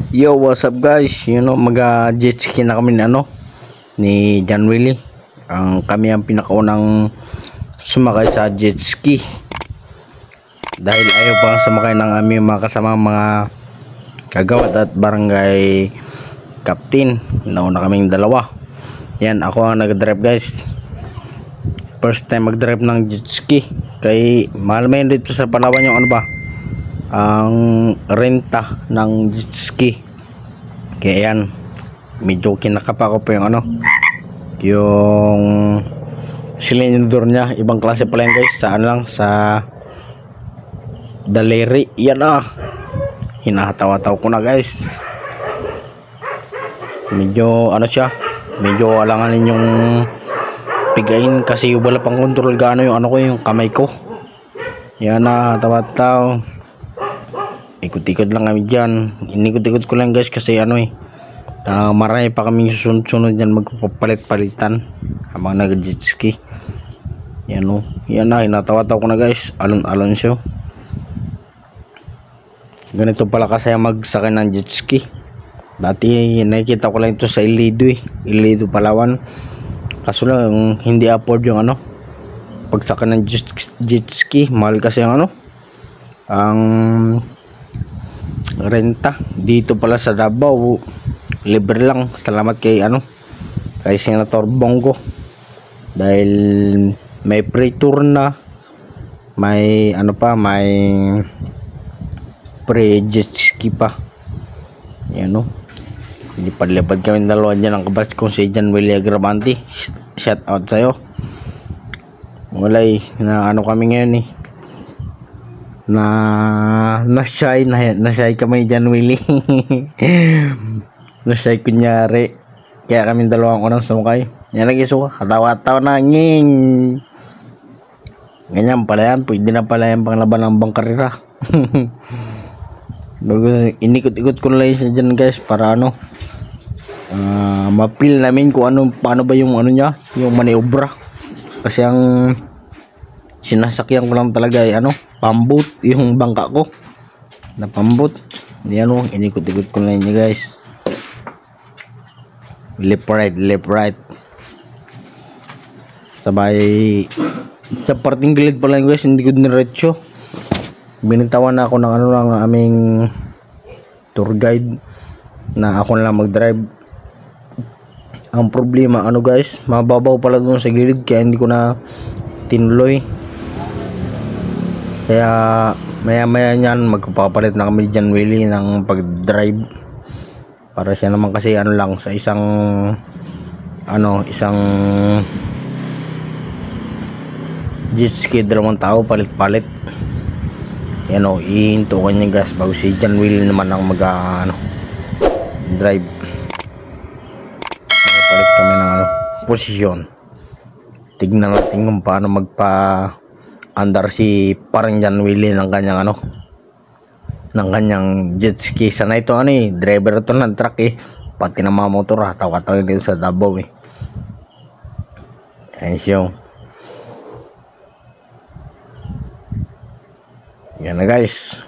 Yo, what's up guys? Mag-jet ski na kami ni John Willie. Kami ang pinakaunang sumakay sa jet ski. Dahil ayaw pang sumakay ng aming mga kasama mga kagawad at barangay captain. Nauna kaming dalawa. Yan, ako ang nag-drive guys. First time mag-drive ng jet ski. Kay mahal man dito sa Palawan yung ang renta ng jet ski. Kaya yan, medyo kinakapa ko pa yung silindro niya. Ibang klase pala yan guys. Sa daliri. Yan hinahataw-taw ko na guys. Medyo siya, medyo alanganin yung pigain kasi wala pang control gaano yung kamay ko. Yan tawa-taw. Ikot-ikot lang kami dyan. Inikot-ikot ko lang guys kasi marami pa kami sunod-sunod dyan magpapalit-palitan habang nag-jet ski. Yan hinatawa-taw ko na guys. Alon-alon siya. Ganito pala kasi magsakay ng jet ski. Dati nakikita ko lang ito sa Iloilo, Palawan. Kaso lang hindi afford yung pagsakay ng jet ski. Mahal kasi ang renta. Dito pala sa Davao libre lang. Salamat kay Senator Bongo dahil may free tour na, may may free jet ski pa. Yan lipad-lipad kami dalawa dyan ang kabatch kong si John Willie Agravante. Shout out sa'yo. Walay na kami ngayon na-shy kami ni John Willie. Na-shy kunyari. Kaya kami dalawang unang sumakay. Yan lagi suka. Katawa-tawa na nging. Ganyan pala yan. Pwede na pala yan panglaban ng bangkarira. Inikot-ikot ko lang siya dyan guys para ma-feel namin kung paano ba yung niya, yung maniobra. Kasi ang sinasakyan ko lang talaga ay pambot yung bangka ko na pambot. Yan inikot-ikot ko lang niya guys. Left right sabay sa parting gilid pala guys. Hindi ko diretso. Binitawan na ako ng ng aming tour guide na ako na lang mag-drive. Ang problema guys, mababaw pala doon sa gilid kaya hindi ko na tinuloy. Kaya maya niyan magpapalit na kami dyan Willie ng pag-drive para siya naman kasi lang sa isang jet ski, dalawang tao palit-palit. Yan ihinto ko niya gas bago si John Willie naman ang drive. Palit kami ng posisyon. Tignan natin kung paano andar si parang John Willie ng kanyang ng kanyang jet ski. Sana ito driver to ng truck pati na mga motor tawa-tawa dito sa Davao Ayan siya. Yan na guys.